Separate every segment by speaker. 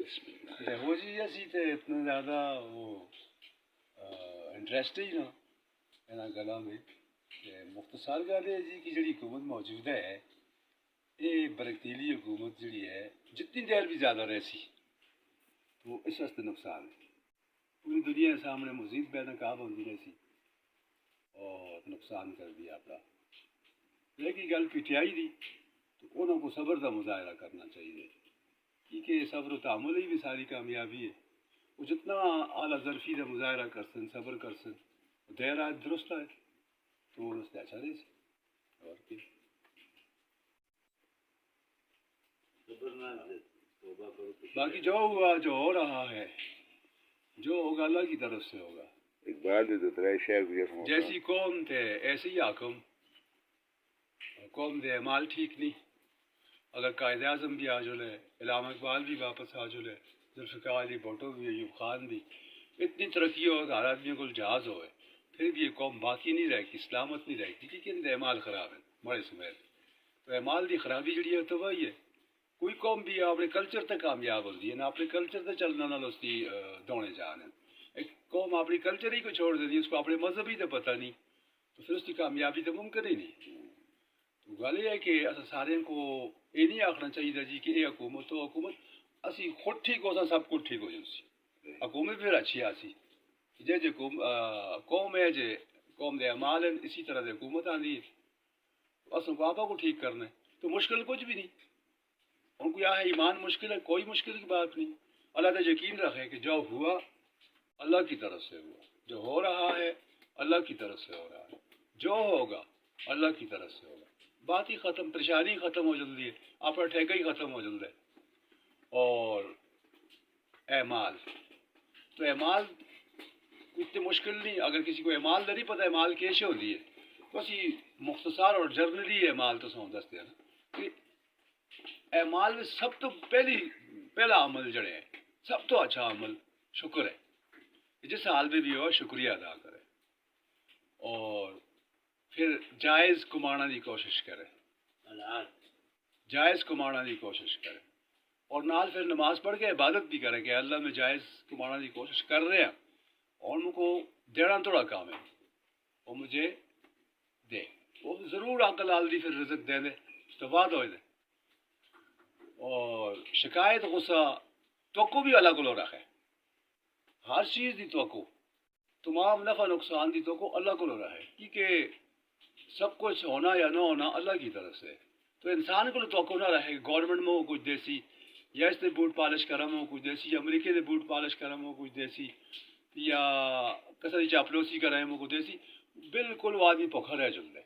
Speaker 1: دیکھو جی اسی تے اتنا زیادہ وہ انٹرسٹ ہی نا یہاں گلاں میں کہ مختصر گل ہے جی کہ جڑی حکومت موجود ہے یہ برکتیلی حکومت جڑی ہے جتنی دیر بھی زیادہ رہسی تو اس واسطے نقصان ہے پوری دنیا کے سامنے مزید بے نقاب ہوتی رہسی اور نقصان کر دیا اپنا لیکن گل پی ٹی آئی دی تو انہوں کو صبر کا مظاہرہ کرنا چاہیے کیونکہ صبر و تعامل ہی بھی ساری کامیابی ہے وہ جتنا اعلیٰ ظرفی کا مظاہرہ کرسن صبر کرسن دیر آج درست ہے تو اس سے اچھا رہے سی اور کی باقی جو ہوا جو ہو رہا ہے جو ہوگا اللہ کی طرف سے ہوگا جیسی قوم تھے ایسے ہی حاکم قوم دے اعمال ٹھیک نہیں اگر قائد اعظم بھی آ جلے علامہ اقبال بھی واپس آ جلے ذوالفقار علی بھٹو بھی ایوب خان بھی اتنی ترقی ہو ہر آدمی کو جہاز ہوئے پھر بھی یہ قوم باقی نہیں رہے گی سلامت نہیں رہے گی کیونکہ ان کے اعمال خراب ہیں بڑے سمیت تو اعمال کی خرابی جڑی ہے تو وہی ہے کوئی قوم بھی اپنے کلچر تک کامیاب ہوتی ہے نہ اپنے کلچر سے چلنا نہ اس کی دوڑے جانے ایک قوم اپنی کلچر ہی کو چھوڑ دیتی ہے اس کو اپنے مذہب ہی تو پتہ نہیں تو پھر اس کی کامیابی تو ممکن ہی نہیں تو گل یہ ہے کہ سارے کو یہ نہیں آخنا چاہیے جی کہ یہ حکومت تو حکومت اسی خود ٹھیک ہو سب کچھ ٹھیک ہو جائے حکومت پھر اچھی آسی جی قوم ہے جی قوم دے اعمال ہیں اسی طرح سے حکومت آتی ہے اصل کو آپا کو ٹھیک کرنا ہے تو مشکل کچھ بھی نہیں ان کو یہاں ایمان مشکل ہے کوئی مشکل کی بات نہیں اللہ تعالیٰ یقین رکھے کہ جو ہوا اللہ کی طرف سے ہوا جو ہو رہا ہے اللہ کی طرف سے ہو رہا ہے جو ہوگا اللہ کی طرف سے ہوگا بات ہی ختم پریشانی ختم ہو جلدی ہے آپ کا ٹھیکہ ہی ختم ہو جلد ہے اور اعمال تو اعمال اتنی مشکل نہیں اگر کسی کو اعمال نہیں پتہ اعمال کیسے ہوتی ہے تو اسی مختصر اور جرنلی اعمال تو سمجھ دستے ہیں نا کہ اعمال میں سب تو پہلا عمل جڑے ہے سب تو اچھا عمل شکر ہے جس حال میں بھی ہو شکریہ ادا کرے اور پھر جائز کمانا کی کوشش کرے جائز کمانا کی کوشش کرے اور نال پھر نماز پڑھ کے عبادت بھی کرے کہ اللہ میں جائز کمانا کی کوشش کر رہے ہیں اور ان کو دینا تھوڑا کام ہے وہ مجھے دے وہ ضرور عقل آل دی پھر رزق دے دے اس تو بعد ہوئے دے اور شکایت غصہ توقع بھی الگ الگ رکھے ہر چیز دی توقع تمام نفع نقصان دی توقع اللہ کو رہے کیونکہ سب کچھ ہونا یا نہ ہونا اللہ کی طرف سے تو انسان کو توقع نہ رہے گورنمنٹ میں وہ کچھ دیسی یا اس نے بوٹ پالش کرم ہو کچھ دیسی یا امریکہ دے بوٹ پالش کرم ہو کچھ دیسی یا کسی چاپلوسی کریں وہ کچھ دیسی بالکل وہ آدمی پوکھا رہ جلد ہے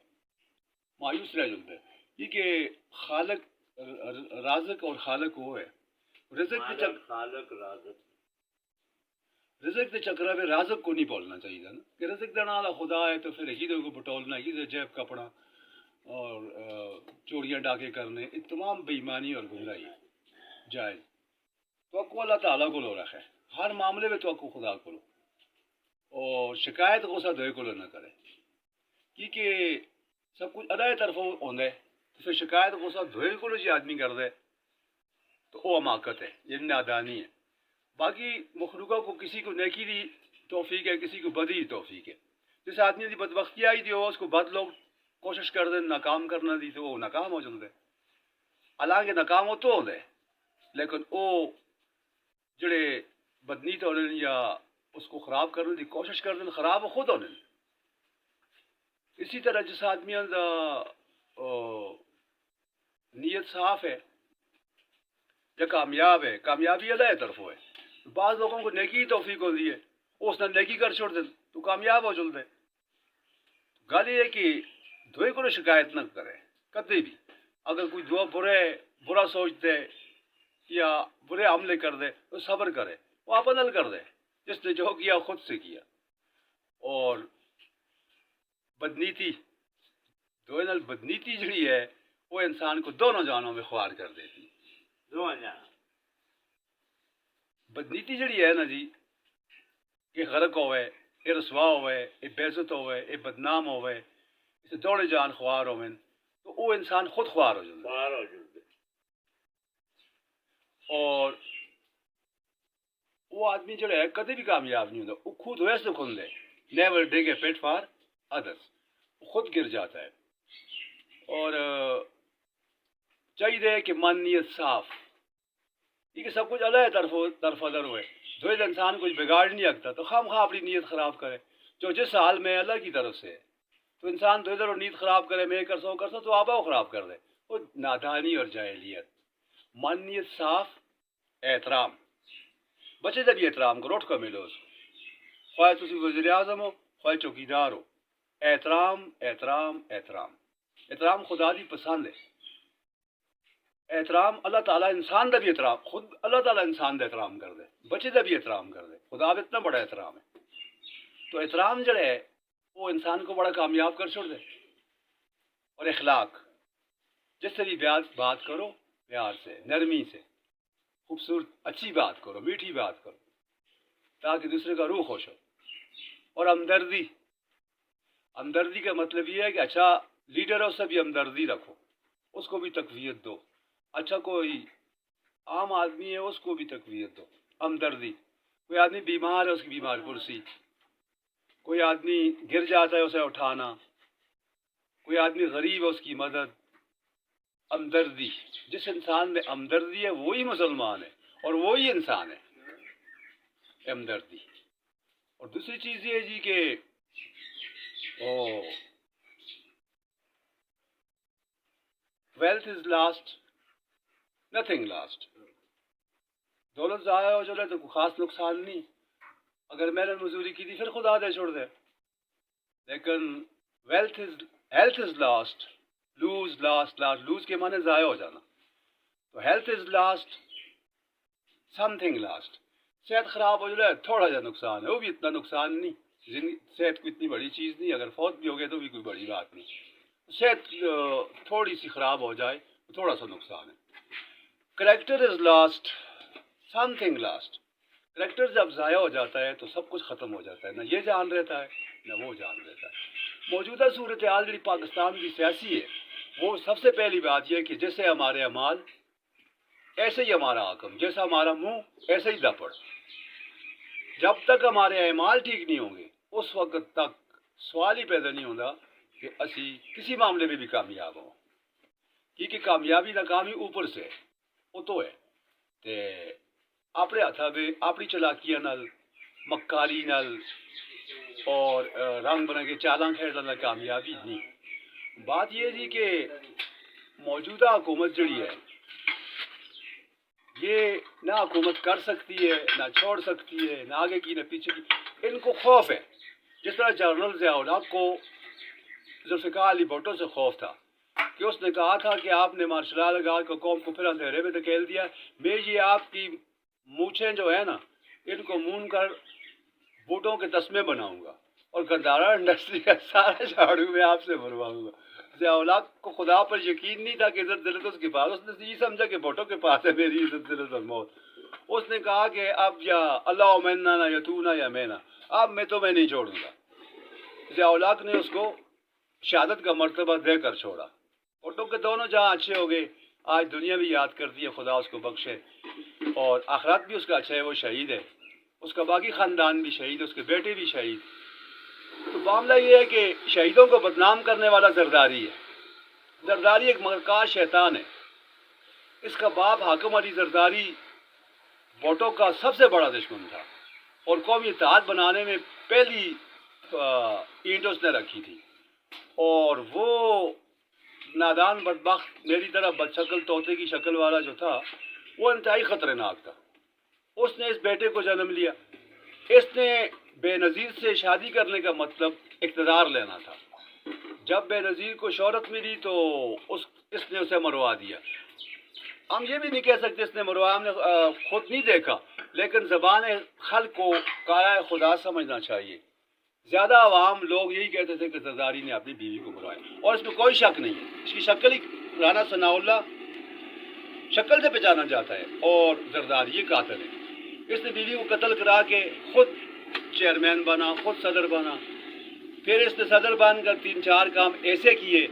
Speaker 1: مایوس رہ جلد ہے کیونکہ خالق رازق اور خالق وہ ہے رزق کے چکرا میں رازق کو نہیں بولنا چاہیے نا کہ رزق دینے والا خدا ہے تو پھر ہی کو بٹولنا ہی جیب کپڑا اور چوریاں ڈاکے کرنے یہ تمام بے ایمانی اور گمراہی ہے جائز توقع اللہ تعالیٰ کو لو رکھے ہر معاملے میں توقع خدا کو لو اور شکایت غصہ دوئے کو لو نہ کرے کیونکہ سب کچھ ادائے طرف ہوتا ہے تو پھر شکایت غصہ دوئے کو لو جی آدمی کر دے تو وہ حماقت ہے یہ نادانی ہے باقی مخلوقہ کو کسی کو نیکی دی توفیق ہے کسی کو بدی دی توفیق ہے جس آدمی کی بدبختی آئی دی ہو اس کو بد لوگ کوشش کر دیں ناکام کرنا دی تو وہ ناکام ہو جلد ہے حالانکہ ناکام ہو تو ہو دے لیکن وہ جڑے بدنیت ہونے یا اس کو خراب کرنے کی کوشش کر دیں خراب وہ خود ہونے اسی طرح جس آدمی کا نیت صاف ہے یا کامیاب ہے کامیابی اللہ طرف ہے بعض لوگوں کو نیکی توفیق ہوتی ہے اس نے نیکی کر چھوڑ دیں تو کامیاب ہو جلد ہے گل یہ ہے کہ دوئے کو شکایت نہ کرے کبھی بھی اگر کوئی دو برا سوچتے یا برے عملے کر دے تو صبر کرے وہ آپ نل کر دے جس نے جو کیا خود سے کیا اور بدنیتی دوئے نل بدنیتی جڑی ہے وہ انسان کو دونوں جانوں میں خوار کر دیتی بدنیتی جڑی ہے نا جی یہ غرق ہوئے یہ رسوا ہوئے یہ بےعزت ہوئے یہ بدنام ہوئے اسے دوڑے جان خوار ہوئے تو وہ انسان خود خوار ہو جائے اور آدمی جڑا ہے کدے بھی کامیاب نہیں ہوتا. وہ خود ویسے کھل ہے. Never dig a pit for others. خود گر جاتا ہے. اور چاہیے کہ من نیت صاف یہ سب کچھ اللہ طرف ادر ہوئے. جو انسان کچھ بگاڑ نہیں سکتا تو خام خواہ اپنی نیت خراب کرے. جو جس حال میں اللہ کی طرف سے تو انسان دو ادھر نیت خراب کرے میں کر سو تو آبا خراب کر دے. وہ نادانی اور جاہلیت. من نیت صاف. احترام بچے جب یہ احترام کرو اٹھ کر ملو اس کو. خواہ تسی وزیر اعظم ہو خواہ چوکیدار ہو. احترام احترام احترام. احترام خدا دی پسند ہے. احترام اللہ تعالیٰ انسان دا بھی احترام خود اللہ تعالیٰ انسان دا احترام کر دے. بچے دا بھی احترام کر دے. خدا دا اتنا بڑا احترام ہے. تو احترام جڑا ہے وہ انسان کو بڑا کامیاب کر چھوڑ دے. اور اخلاق جس سے بھی بات کرو پیار سے نرمی سے خوبصورت اچھی بات کرو میٹھی بات کرو تاکہ دوسرے کا روح خوش ہو. اور ہمدردی. ہمدردی کا مطلب یہ ہے کہ اچھا لیڈر ہے اس سے بھی ہمدردی رکھو. اس کو بھی تقویت دو. اچھا کوئی عام آدمی ہے اس کو بھی تقویت دو. ہمدردی. کوئی آدمی بیمار ہے اس کی بیمار پرسی. کوئی آدمی گر جاتا ہے اسے اٹھانا. کوئی آدمی غریب ہے اس کی مدد. ہمدردی. جس انسان میں ہمدردی ہے وہی مسلمان ہے اور وہی انسان ہے. ہمدردی. اور دوسری چیز یہ ہے جی کہ wealth is last nothing last. دولت ضائع ہو جائے تو کوئی خاص نقصان نہیں. اگر محنت مزدوری کی تھی پھر خدا دے چھوڑ دے. لیکن ہیلتھ از لاسٹ. لوز کے معنی ضائع ہو جانا. تو health is last some thing last. صحت خراب ہو جائے تھوڑا سا نقصان ہے وہ بھی اتنا نقصان نہیں. صحت کو اتنی بڑی چیز نہیں. اگر فوت بھی ہو گئے تو بھی کوئی بڑی بات نہیں. صحت تھوڑی سی خراب ہو جائے تو تھوڑا سا نقصان ہے. Character is last some thing last. Character جب ضائع ہو جاتا ہے تو سب کچھ ختم ہو جاتا ہے. نہ یہ جان رہتا ہے نہ وہ جان رہتا ہے. موجودہ صورتحال جو پاکستان کی سیاسی ہے وہ سب سے پہلی بات یہ ہے کہ جیسے ہمارے اعمال ایسے ہی ہمارا حکم. جیسا ہمارا منہ ایسے ہی دپڑ. جب تک ہمارے اعمال ٹھیک نہیں ہوں گے اس وقت تک سوال ہی پیدا نہیں ہوتا کہ اسی کسی معاملے میں بھی کامیاب ہوں. کیونکہ کامیابی ناکامی اوپر سے وہ تو ہے تے اپنے ہاتھوں میں اپنی چلاکیاں نال مکاری نال اور رنگ برنگے چالاں کھیڈنے نال کامیابی نہیں. بات یہ جی کہ موجودہ حکومت جڑی ہے یہ نہ حکومت کر سکتی ہے نہ چھوڑ سکتی ہے نہ آگے کی نہ پیچھے کی. ان کو خوف ہے. جس طرح جنرل ضیاء الحق کو ذوالفقار علی بھٹو سے خوف تھا کہ اس نے کہا تھا کہ آپ نے مارشل لا لگا کے قوم کو پھر اندھیرے میں دھکیل دیا. میں یہ آپ کی مونچھیں جو ہے نا ان کو مون کر بوٹوں کے تسمے بناؤں گا اور گندارا انڈسٹری کا سارا جھاڑو میں آپ سے بھرواؤں گا. ضیاء الحق کو خدا پر یقین نہیں تھا کہ عزت ذلت اس کے پاس. اس نے یہ سمجھا کہ بھٹو کے پاس ہے میری عزت ذلت اور موت. اس نے کہا کہ اب یا اللہ منا نہ یا تو نہ یا میں نہ اب میں تو میں نہیں چھوڑوں گا. ضیاء الحق نے اس کو شہادت کا مرتبہ دے کر چھوڑا. بھٹو کے دونوں جہاں اچھے ہو گئے. آج دنیا بھی یاد کرتی ہے خدا اس کو بخشے اور آخرت بھی اس کا اچھا ہے. وہ شہید ہے. اس کا باقی خاندان بھی شہید ہے. اس کے بیٹے بھی شہید. تو معاملہ یہ ہے کہ شہیدوں کو بدنام کرنے والا زرداری ہے. زرداری ایک مکار شیطان ہے. اس کا باپ حاکم علی زرداری بھٹو کا سب سے بڑا دشمن تھا اور قومی اتحاد بنانے میں پہلی اینٹ اس نے رکھی تھی. اور وہ نادان بدبخت میری طرح بدشکل طوطے کی شکل والا جو تھا وہ انتہائی خطرناک تھا. اس نے اس بیٹے کو جنم لیا. اس نے بے نظیر سے شادی کرنے کا مطلب اقتدار لینا تھا. جب بے نظیر کو شہرت ملی تو اس نے اسے مروا دیا. ہم یہ بھی نہیں کہہ سکتے اس نے مروا. ہم نے خود نہیں دیکھا لیکن زبان خلق کو کایا خدا سمجھنا چاہیے. زیادہ عوام لوگ یہی کہتے تھے کہ زرداری نے اپنی بیوی کو مروایا اور اس میں کوئی شک نہیں ہے. اس کی شکل ہی رانا ثناء اللہ شکل سے پہچانا جاتا ہے اور زرداری یہ قاتل ہے. اس نے بیوی کو قتل کرا کے خود چیئرمین بنا خود صدر بنا. پھر اس نے صدر بن کر 3-4 کام ایسے کیے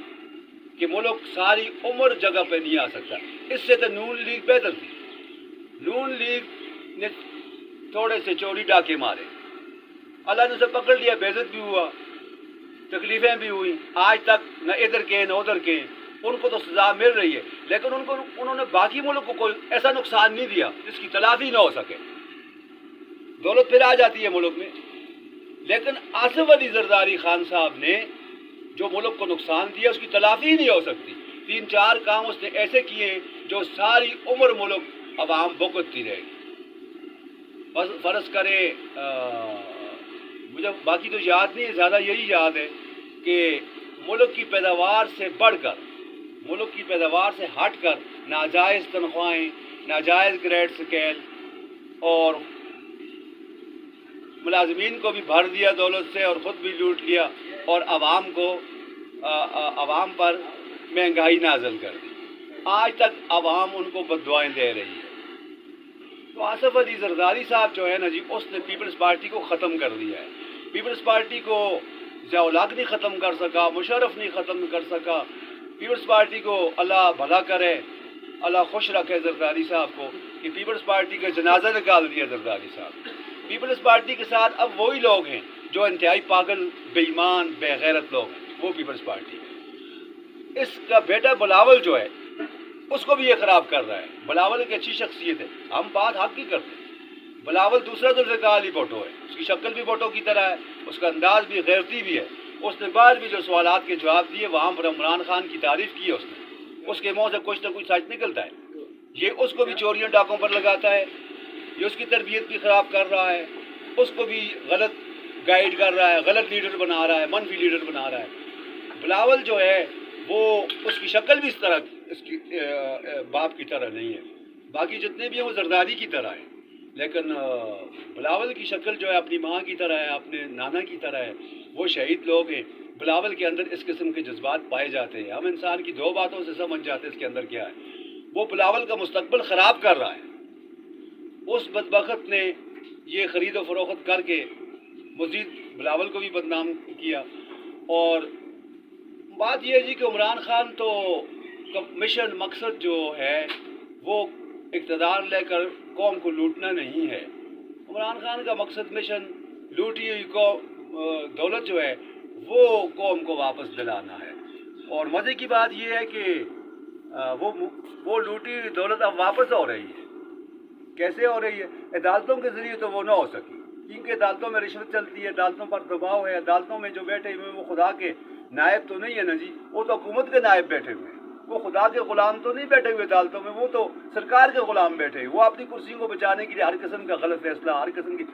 Speaker 1: کہ ملک ساری عمر جگہ پہ نہیں آ سکتا. اس سے تو نون لیگ بہتر تھی. نون لیگ نے تھوڑے سے چوری ڈاکے مارے, اللہ نے اسے پکڑ لیا, بے عزت بھی ہوا, تکلیفیں بھی ہوئی, آج تک نہ ادھر کے نہ ادھر کے, ان کو تو سزا مل رہی ہے, لیکن انہوں نے باقی ملک کو کوئی ایسا نقصان نہیں دیا جس کی تلافی نہ ہو سکے. دولت پھر آ جاتی ہے ملک میں, لیکن آصف علی زرداری خان صاحب نے جو ملک کو نقصان دیا اس کی تلافی نہیں ہو سکتی. 3-4 کام اس نے ایسے کیے جو ساری عمر ملک عوام بھگتتی رہے گی. بس فرض کرے, مجھے باقی تو یاد نہیں ہے, زیادہ یہی یاد ہے کہ ملک کی پیداوار سے بڑھ کر, ملک کی پیداوار سے ہٹ کر ناجائز تنخواہیں, ناجائز گریڈ سکیل اور ملازمین کو بھی بھر دیا دولت سے اور خود بھی لوٹ لیا, اور عوام پر مہنگائی نازل کر دی. آج تک عوام ان کو بددعائیں دے رہی ہے. تو آصف علی زرداری صاحب جو ہے نا جی, اس نے پیپلز پارٹی کو ختم کر دیا ہے. پیپلز پارٹی کو ضیاء الحق نہیں ختم کر سکا, مشرف نہیں ختم کر سکا. پیپلز پارٹی کو اللہ بھلا کرے, اللہ خوش رکھے زرداری صاحب کو, کہ پیپلز پارٹی کا جنازہ نکال دیا زرداری صاحب. پیپلز پارٹی کے ساتھ اب وہی لوگ ہیں جو انتہائی پاگل, بے ایمان, بے غیرت لوگ ہیں, وہ پیپلز پارٹی. اس کا بیٹا بلاول جو ہے اس کو بھی یہ خراب کر رہا ہے. بلاول ایک اچھی شخصیت ہے, ہم بات حق کی کرتے ہیں. بلاول دوسرا ذوالفقار علی بھٹو ہے, اس کی شکل بھی بھٹو کی طرح ہے, اس کا انداز بھی غیرتی بھی ہے. اس نے بعد بھی جو سوالات کے جواب دیے وہاں پر عمران خان کی تعریف کی ہے. اس کے منہ سے کچھ نہ کچھ سچ نکلتا ہے. یہ اس کو بھی چوریوں ڈاکوں پر لگاتا ہے, یہ اس کی تربیت بھی خراب کر رہا ہے, اس کو بھی غلط گائیڈ کر رہا ہے, غلط لیڈر بنا رہا ہے, منفی لیڈر بنا رہا ہے. بلاول جو ہے وہ, اس کی شکل بھی اس طرح, اس کی باپ کی طرح نہیں ہے. باقی جتنے بھی ہیں وہ زرداری کی طرح ہیں, لیکن بلاول کی شکل جو ہے اپنی ماں کی طرح ہے, اپنے نانا کی طرح ہے. وہ شہید لوگ ہیں. بلاول کے اندر اس قسم کے جذبات پائے جاتے ہیں. ہم انسان کی 2 باتوں سے سمجھ جاتے ہیں اس کے اندر کیا ہے. وہ بلاول کا مستقبل خراب کر رہا ہے. اس بدبخت نے یہ خرید و فروخت کر کے مزید بلاول کو بھی بدنام کیا. اور بات یہ ہے جی کہ عمران خان تو مشن, مقصد جو ہے وہ اقتدار لے کر قوم کو لوٹنا نہیں ہے. عمران خان کا مقصد, مشن, لوٹی ہوئی دولت جو ہے وہ قوم کو واپس دلانا ہے. اور مزے کی بات یہ ہے کہ وہ لوٹی ہوئی دولت اب واپس ہو رہی ہے. کیسے ہو رہی ہے؟ عدالتوں کے ذریعے تو وہ نہ ہو سکی, کیونکہ عدالتوں میں رشوت چلتی ہے, عدالتوں پر دباؤ ہے. عدالتوں میں جو بیٹھے ہوئے وہ خدا کے نائب تو نہیں ہے نا جی, وہ تو حکومت کے نائب بیٹھے ہوئے ہیں. وہ خدا کے غلام تو نہیں بیٹھے ہوئے عدالتوں میں, وہ تو سرکار کے غلام بیٹھے ہوئے. وہ اپنی کرسیوں کو بچانے کے لیے ہر قسم کا غلط فیصلہ, ہر قسم کی.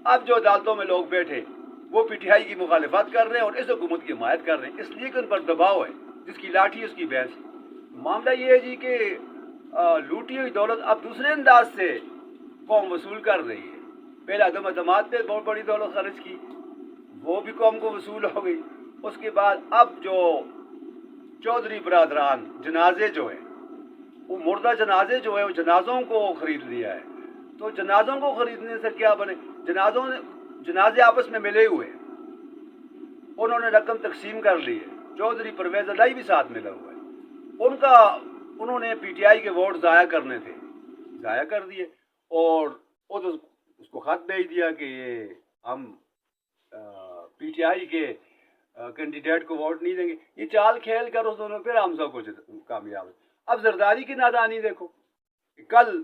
Speaker 1: اب جو عدالتوں میں لوگ بیٹھے وہ پی ٹی آئی کی مخالفت کر رہے ہیں اور اس حکومت کی حمایت کر رہے ہیں, اس لیے کہ ان پر دباؤ ہے. جس کی لاٹھی اس کی بھینس. معاملہ یہ ہے جی کہ لوٹی ہوئی دولت اب دوسرے انداز سے قوم وصول کر رہی ہے. پہلے عدم اعتماد پہ بہت بڑی دولت خرچ کی, وہ بھی قوم کو وصول ہو گئی. اس کے بعد اب جو چودھری برادران جنازے جو ہیں, وہ مردہ جنازے جو ہیں, وہ جنازوں کو خرید لیا ہے. تو جنازوں کو خریدنے سے کیا بنے؟ جنازے آپس میں ملے ہوئے ہیں, انہوں نے رقم تقسیم کر لی ہے. چودھری پرویز الہی بھی ساتھ ملا ہوا ہے. انہوں نے پی ٹی آئی کے ووٹ ضائع کرنے تھے, ضائع کر دیے, اور اس کو خط بھیج دیا کہ یہ ہم پی ٹی آئی کے کینڈیڈیٹ کو ووٹ نہیں دیں گے. یہ چال کھیل کر اس دونوں پھر ہم سب کو کامیاب. اب زرداری کی نادانی دیکھو, کل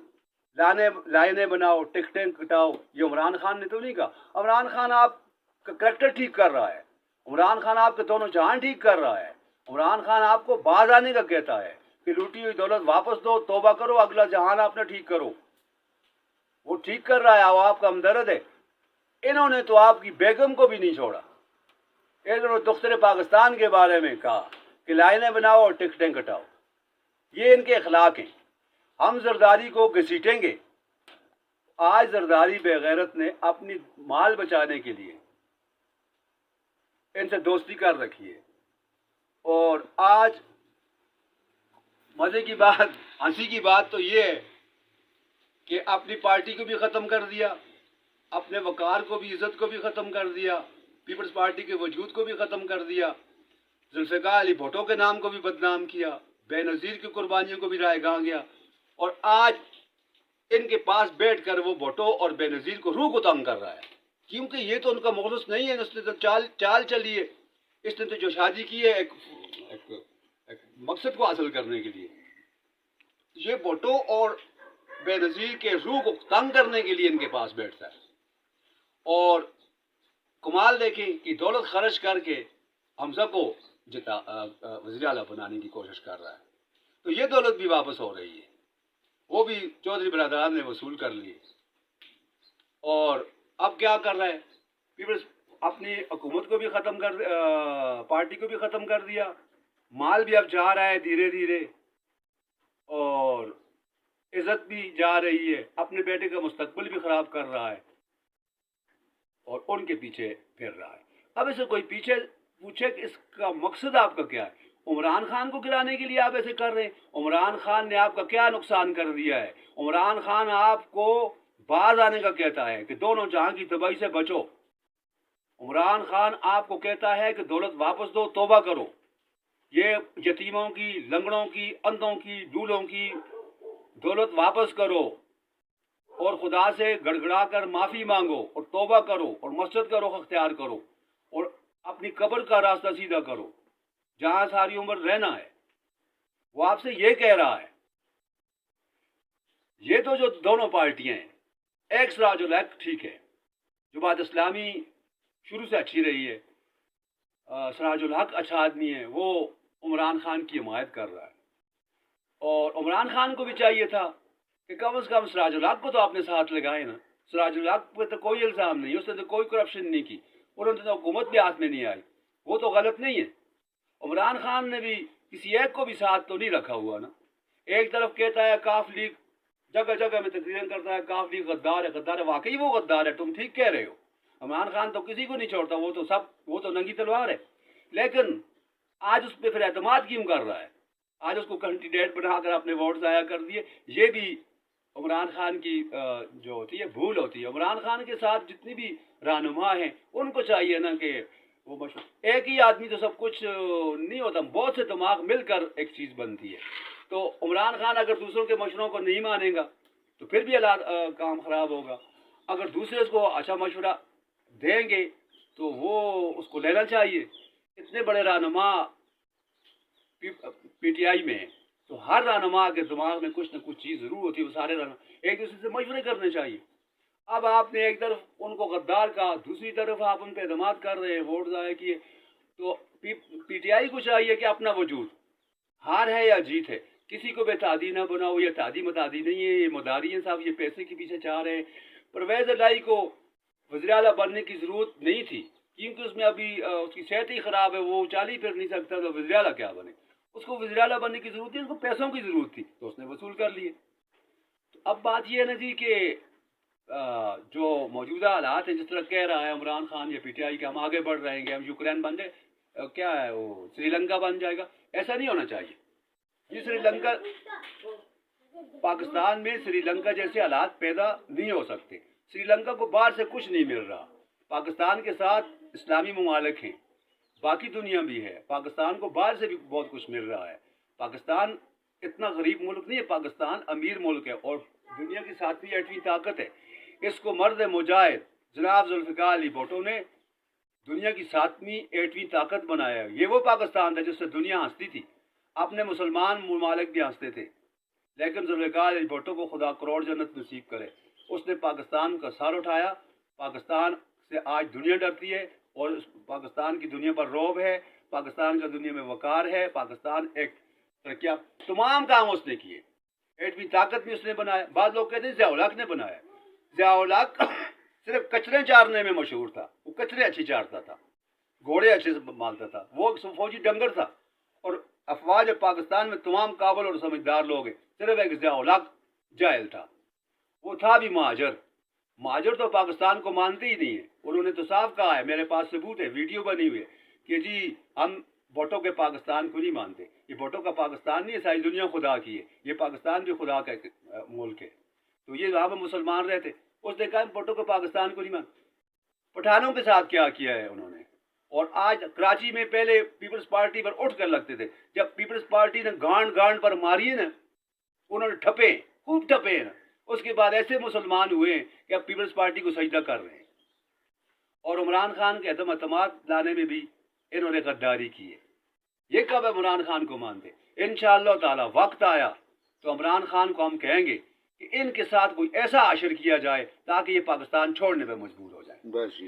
Speaker 1: لائنیں بناؤ, ٹکٹیں کٹاؤ. یہ عمران خان نے تو نہیں کہا. عمران خان آپ کا کریکٹر ٹھیک کر رہا ہے, عمران خان آپ کے دونوں جہان ٹھیک کر رہا ہے. عمران خان آپ کو باز آنے کا کہتا ہے کہ لوٹی ہوئی دولت واپس دو, توبہ کرو, اگلا جہان آپ نے ٹھیک کرو. وہ ٹھیک کر رہا ہے, وہ آپ کا ہمدرد ہے. انہوں نے تو آپ کی بیگم کو بھی نہیں چھوڑا. انہوں نے دختر پاکستان کے بارے میں کہا کہ لائنیں بناؤ اور ٹکٹیں کٹاؤ. یہ ان کے اخلاق ہیں. ہم زرداری کو گھسیٹیں گے. آج زرداری بے غیرت نے اپنی مال بچانے کے لیے ان سے دوستی کر رکھی ہے. اور آج مزے کی بات, ہنسی کی بات تو یہ ہے کہ اپنی پارٹی کو بھی ختم کر دیا, اپنے وقار کو بھی, عزت کو بھی ختم کر دیا, پیپلز پارٹی کے وجود کو بھی ختم کر دیا, ذوالفقار علی بھٹو کے نام کو بھی بدنام کیا, بے نظیر کی قربانیوں کو بھی رائے گاں گیا. اور آج
Speaker 2: ان کے پاس بیٹھ کر وہ بھٹو اور بے نظیر کو روح کو تنگ کر رہا ہے، کیونکہ یہ تو ان کا مخلص نہیں ہے، اس نے تو چال چلی ہے، اس نے تو جو شادی کی ہے ایک مقصد کو حاصل کرنے کے لیے، یہ بھٹو اور بے نظیر کے روح کو تنگ کرنے کے لیے ان کے پاس بیٹھتا ہے، اور کمال دیکھیں کہ دولت خرچ کر کے حمزہ کو وزیر اعلیٰ بنانے کی کوشش کر رہا ہے، تو یہ دولت بھی واپس ہو رہی ہے، وہ بھی چودھری برادران نے وصول کر لی، اور اب کیا کر رہا ہے پیپلز، اپنی حکومت کو بھی ختم کر پارٹی کو بھی ختم کر دیا، مال بھی اب جا رہا ہے دھیرے دھیرے، اور عزت بھی جا رہی ہے، اپنے بیٹے کا مستقبل بھی خراب کر رہا ہے، اور ان کے پیچھے پھر رہا ہے۔ اب اسے کوئی پیچھے پوچھے کہ اس کا مقصد آپ کا کیا ہے؟ عمران خان کو گرانے کے لیے آپ ایسے کر رہے ہیں؟ عمران خان نے آپ کا کیا نقصان کر دیا ہے؟ عمران خان آپ کو باز آنے کا کہتا ہے کہ دونوں جہاں کی تباہی سے بچو، عمران خان آپ کو کہتا ہے کہ دولت واپس دو، توبہ کرو، یہ یتیموں کی، لنگڑوں کی، اندھوں کی، ڈولوں کی دولت واپس کرو، اور خدا سے گڑ گڑا کر معافی مانگو، اور توبہ کرو، اور مسجد کا رخ اختیار کرو، اور اپنی قبر کا راستہ سیدھا کرو، جہاں ساری عمر رہنا ہے۔ وہ آپ سے یہ کہہ رہا ہے۔ یہ تو جو دونوں پارٹیاں ہیں، ایک سراج الحق ٹھیک ہے، جماعت اسلامی شروع سے اچھی رہی ہے، سراج الحق اچھا آدمی ہے، وہ عمران خان کی حمایت کر رہا ہے، اور عمران خان کو بھی چاہیے تھا کہ کم از کم سراج الحق کو تو اپنے ساتھ لگائے نا۔ سراج الحق پہ تو کوئی الزام نہیں، اس نے تو کوئی کرپشن نہیں کی، انہوں نے تو حکومت بھی ہاتھ میں نہیں آئی، وہ تو غلط نہیں ہے۔ عمران خان نے بھی کسی ایک کو بھی ساتھ تو نہیں رکھا ہوا نا۔ ایک طرف کہتا ہے کاف لیگ، جگہ جگہ میں تقریر کرتا ہے کاف لیگ غدار ہے، غدار ہے، واقعی وہ غدار ہے، تم ٹھیک کہہ رہے ہو، عمران خان تو کسی کو نہیں چھوڑتا، وہ تو ننگی تلوار ہے، لیکن آج اس پہ پھر اعتماد کیوں کر رہا ہے؟ آج اس کو کینڈیڈیٹ بنا کر اپنے ووٹ ضائع کر دیے۔ یہ بھی عمران خان کی جو ہوتی ہے بھول ہوتی ہے۔ عمران خان کے ساتھ جتنی بھی رہنما ہیں ان کو چاہیے نا کہ وہ ایک ہی آدمی تو سب کچھ نہیں ہوتا، بہت سے دماغ مل کر ایک چیز بنتی ہے۔ تو عمران خان اگر دوسروں کے مشوروں کو نہیں مانے گا تو پھر بھی کام خراب ہوگا، اگر دوسرے اس کو اچھا مشورہ دیں گے تو وہ اس کو لینا چاہیے۔ اتنے بڑے رہنما پی ٹی آئی میں ہیں، تو ہر رہنما کے دماغ میں کچھ نہ کچھ چیز ضرور ہوتی ہے، وہ سارے رہنما ایک دوسرے سے مشورے کرنے چاہیے۔ اب آپ نے ایک طرف ان کو غدار کہا، دوسری طرف آپ ان پہ اعتماد کر رہے ہیں، ووٹ ضائع کیے، تو پی ٹی آئی کو چاہیے کہ اپنا وجود، ہار ہے یا جیت ہے، کسی کو بے تعدی نہ بناؤ، یہ تعدی متعدی نہیں ہے، یہ مداری ہیں صاحب، یہ پیسے کے پیچھے چاہ رہے ہیں۔ پرویز الہی کو وزیر اعلیٰ بننے کی ضرورت نہیں تھی، کیونکہ اس میں ابھی اس کی صحت ہی خراب ہے، وہ چال ہی پھر نہیں سکتا، تو وزیر اعلیٰ کیا بنے؟ اس کو وزیر اعلیٰ بننے کی ضرورت تھی، اس کو پیسوں کی ضرورت تھی، تو اس نے وصول کر لیے۔ اب بات یہ ہے نا جی کہ جو موجودہ حالات ہیں، جس طرح کہہ رہا ہے عمران خان یا پی ٹی آئی کہ ہم آگے بڑھ رہے ہیں، ہم یوکرین بن جائے، کیا ہے وہ سری لنکا بن جائے گا، ایسا نہیں ہونا چاہیے۔ یہ سری لنکا، پاکستان میں سری لنکا جیسے حالات پیدا نہیں ہو سکتے۔ سری لنکا کو باہر سے کچھ نہیں مل رہا، پاکستان کے ساتھ اسلامی ممالک ہیں، باقی دنیا بھی ہے، پاکستان کو باہر سے بھی بہت کچھ مل رہا ہے۔ پاکستان اتنا غریب ملک نہیں ہے، پاکستان امیر ملک ہے، اور دنیا کی 7ویں 8ویں طاقت ہے۔ اس کو مرد مجاہد جناب ذوالفقار علی بھٹو نے دنیا کی 7ویں 8ویں طاقت بنایا ہے۔ یہ وہ پاکستان تھا جس سے دنیا ہنستی تھی، اپنے مسلمان ممالک بھی ہنستے تھے، لیکن ذوالفقار علی بھٹو کو خدا کروڑ جنت نصیب کرے، اس نے پاکستان کا سر اٹھایا، پاکستان سے آج دنیا ڈرتی ہے، اور پاکستان کی دنیا پر رعب ہے، پاکستان کا دنیا میں وقار ہے، پاکستان ایک ترقیہ، تمام کام اس نے کیے، 8ویں طاقت بھی اس نے بنایا۔ بعض لوگ کہتے ہیں ضیاء الحق نے بنایا، ضیاء الحق صرف کچرے چارنے میں مشہور تھا، وہ کچرے اچھی چارتا تھا، گھوڑے اچھے سے مالتا تھا، وہ فوجی ڈنگر تھا، اور افواج پاکستان میں تمام قابل اور سمجھدار لوگ ہیں، صرف ایک ضیاء الحق جاہل تھا، وہ تھا بھی مہاجر۔ مہاجر تو پاکستان کو مانتے ہی نہیں ہیں، انہوں نے تو صاف کہا ہے، میرے پاس ثبوت ہے، ویڈیو بنی ہوئی ہے کہ جی ہم بھٹو کے پاکستان کو نہیں مانتے، یہ بھٹو کا پاکستان نہیں ہے، ساری دنیا خدا کی ہے، یہ پاکستان بھی خدا کا ملک ہے، تو یہ وہاں پہ مسلمان رہتے، اس نے کہا بھٹو کے پاکستان کو نہیں مانتے۔ پٹھانوں کے ساتھ کیا کیا ہے انہوں نے، اور آج کراچی میں پہلے پیپلز پارٹی پر اٹھ کر لگتے تھے، جب پیپلز پارٹی نے گانڈ گانڈ پر ماری ہے نا، انہوں نے ٹھپے، خوب ٹھپے ہیں نا، اس کے بعد ایسے مسلمان ہوئے ہیں کہ اب پیپلز پارٹی کو سجدہ کر رہے ہیں، اور عمران خان کے عدم اعتماد لانے میں بھی انہوں نے غداری کی ہے۔ یہ کب عمران خان کو مانتے؟ انشاءاللہ تعالی وقت آیا تو عمران خان کو ہم کہیں گے کہ ان کے ساتھ کوئی ایسا عشر کیا جائے تاکہ یہ پاکستان چھوڑنے پہ مجبور ہو جائے۔
Speaker 3: بس جی